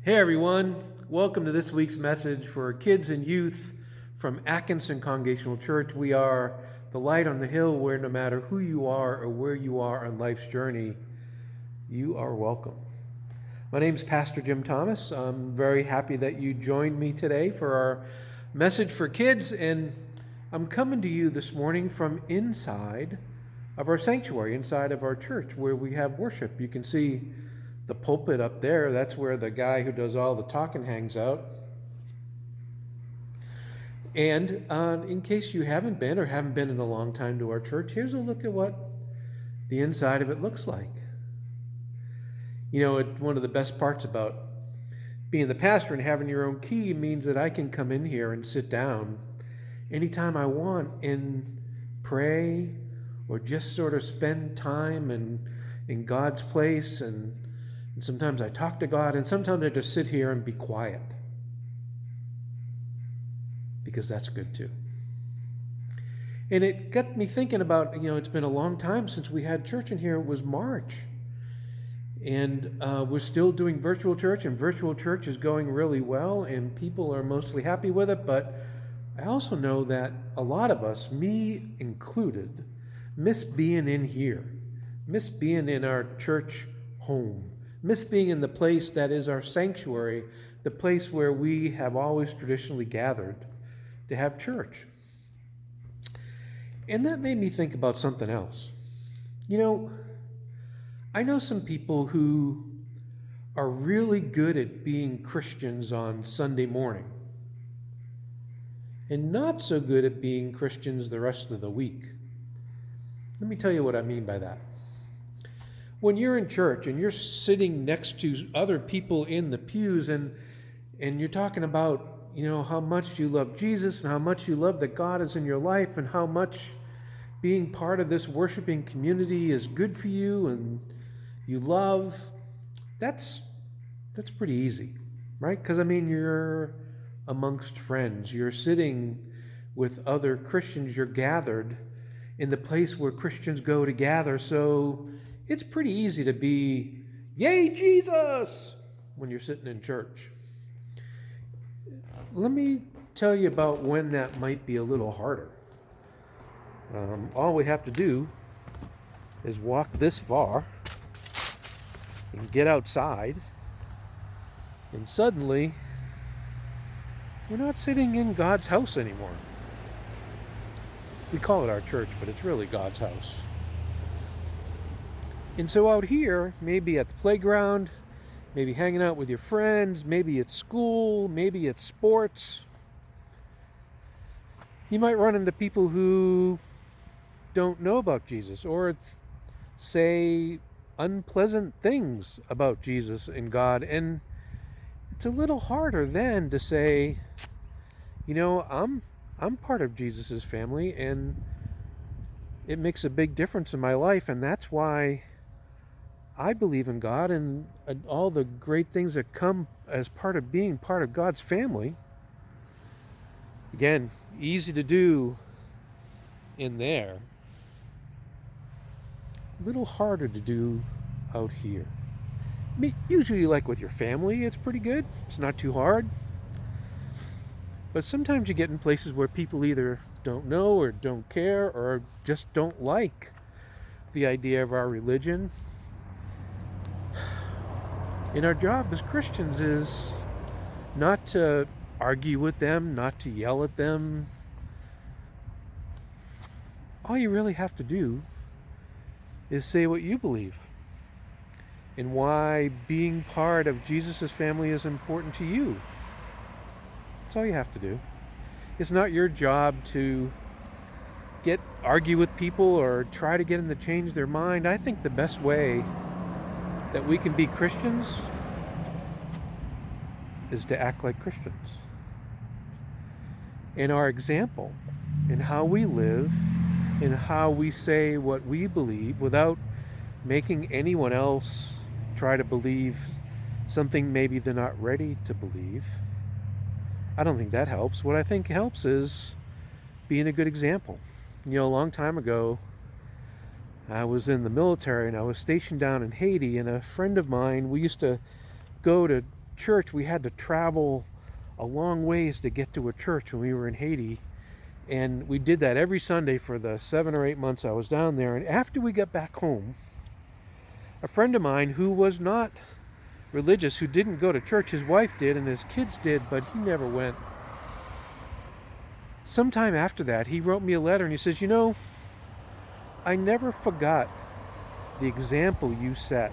Hey everyone, welcome to this week's message for kids and youth from Atkinson Congregational Church. We are the light on the hill where no matter who you are or where you are on life's journey, you are welcome. My name is Pastor Jim Thomas. I'm very happy that you joined me today for our message for kids, and I'm coming to you this morning from inside of our sanctuary, inside of our church where we have worship. You can see the pulpit up there. That's where the guy who does all the talking hangs out. And in case you haven't been in a long time to our church, here's a look at what the inside of it looks like. You know, one of the best parts about being the pastor and having your own key means that I can come in here and sit down anytime I want and pray or just sort of spend time in God's place. And sometimes I talk to God, and sometimes I just sit here and be quiet, because that's good too. And it got me thinking about, it's been a long time since we had church in here. It was March. And we're still doing virtual church, and virtual church is going really well, and people are mostly happy with it. But I also know that a lot of us, me included, miss being in here, miss being in our church home, miss being in the place that is our sanctuary, the place where we have always traditionally gathered to have church. And that made me think about something else. I know some people who are really good at being Christians on Sunday morning and not so good at being Christians the rest of the week. Let me tell you what I mean by that. When you're in church and you're sitting next to other people in the pews and you're talking about, how much you love Jesus and how much you love that God is in your life and how much being part of this worshiping community is good for you and you love, that's pretty easy, right? Because, you're amongst friends. You're sitting with other Christians. You're gathered in the place where Christians go to gather. So it's pretty easy to be, yay, Jesus, when you're sitting in church. Let me tell you about when that might be a little harder. All we have to do is walk this far and get outside, and suddenly we're not sitting in God's house anymore. We call it our church, but it's really God's house. And so out here, maybe at the playground, maybe hanging out with your friends, maybe at school, maybe at sports, you might run into people who don't know about Jesus or say unpleasant things about Jesus and God. And it's a little harder then to say, I'm part of Jesus's family and it makes a big difference in my life, and that's why I believe in God and all the great things that come as part of being part of God's family. Again, easy to do in there. A little harder to do out here. Usually, like with your family, it's pretty good. It's not too hard. But sometimes you get in places where people either don't know or don't care or just don't like the idea of our religion. And our job as Christians is not to argue with them, not to yell at them. All you really have to do is say what you believe and why being part of Jesus' family is important to you. That's all you have to do. It's not your job to argue with people or try to get them to change their mind. I think the best way that we can be Christians is to act like Christians. In our example, in how we live, in how we say what we believe without making anyone else try to believe something maybe they're not ready to believe. I don't think that helps. What I think helps is being a good example. A long time ago, I was in the military and I was stationed down in Haiti, and a friend of mine, we used to go to church, we had to travel a long ways to get to a church when we were in Haiti. And we did that every Sunday for the 7 or 8 months I was down there. And after we got back home, a friend of mine who was not religious, who didn't go to church, his wife did and his kids did, but he never went. Sometime after that, he wrote me a letter and he says, I never forgot the example you set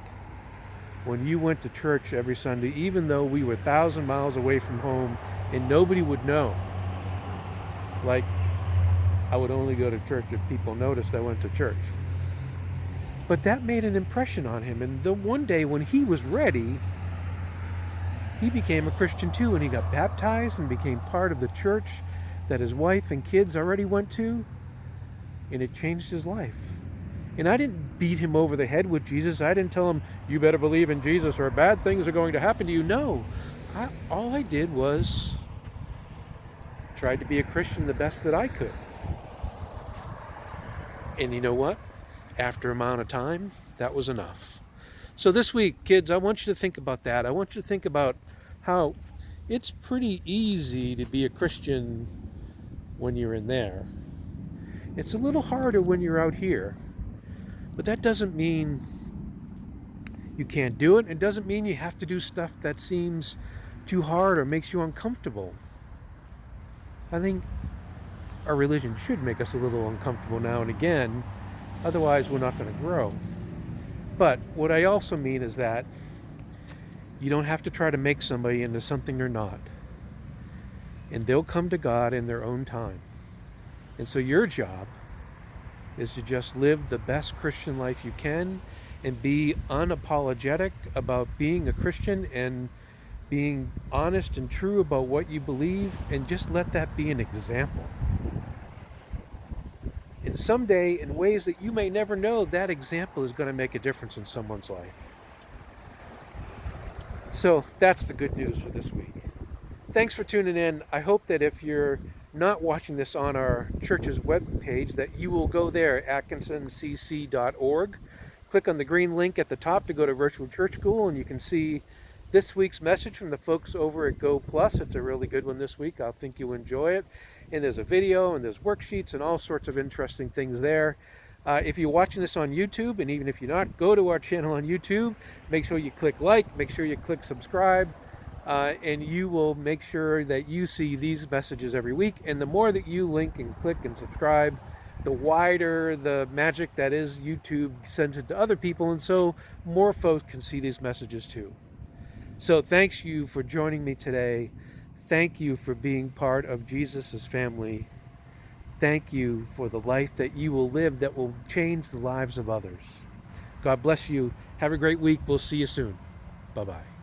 when you went to church every Sunday, even though we were 1,000 miles away from home and nobody would know. Like, I would only go to church if people noticed I went to church. But that made an impression on him. And the one day when he was ready, he became a Christian too, and he got baptized and became part of the church that his wife and kids already went to, and it changed his life. And I didn't beat him over the head with Jesus. I didn't tell him, you better believe in Jesus or bad things are going to happen to you. No, all I did was tried to be a Christian the best that I could. And you know what? After an amount of time, that was enough. So this week, kids, I want you to think about that. I want you to think about how it's pretty easy to be a Christian when you're in there. It's a little harder when you're out here. But that doesn't mean you can't do it. It doesn't mean you have to do stuff that seems too hard or makes you uncomfortable. I think our religion should make us a little uncomfortable now and again. Otherwise, we're not going to grow. But what I also mean is that you don't have to try to make somebody into something they're not. And they'll come to God in their own time. And so your job is to just live the best Christian life you can and be unapologetic about being a Christian and being honest and true about what you believe, and just let that be an example. And someday, in ways that you may never know, that example is going to make a difference in someone's life. So that's the good news for this week. Thanks for tuning in. I hope that if you're not watching this on our church's webpage, that you will go there, atkinsoncc.org. Click on the green link at the top to go to Virtual Church School, and you can see this week's message from the folks over at Go Plus. It's a really good one this week. I think you'll enjoy it. And there's a video, and there's worksheets, and all sorts of interesting things there. If you're watching this on YouTube, and even if you're not, go to our channel on YouTube. Make sure you click like, make sure you click subscribe, and you will make sure that you see these messages every week. And the more that you link and click and subscribe, the wider the magic that is YouTube sends it to other people, and so more folks can see these messages too. So thanks you for joining me today. Thank you for being part of Jesus' family. Thank you for the life that you will live that will change the lives of others. God bless you. Have a great week. We'll see you soon. Bye-bye.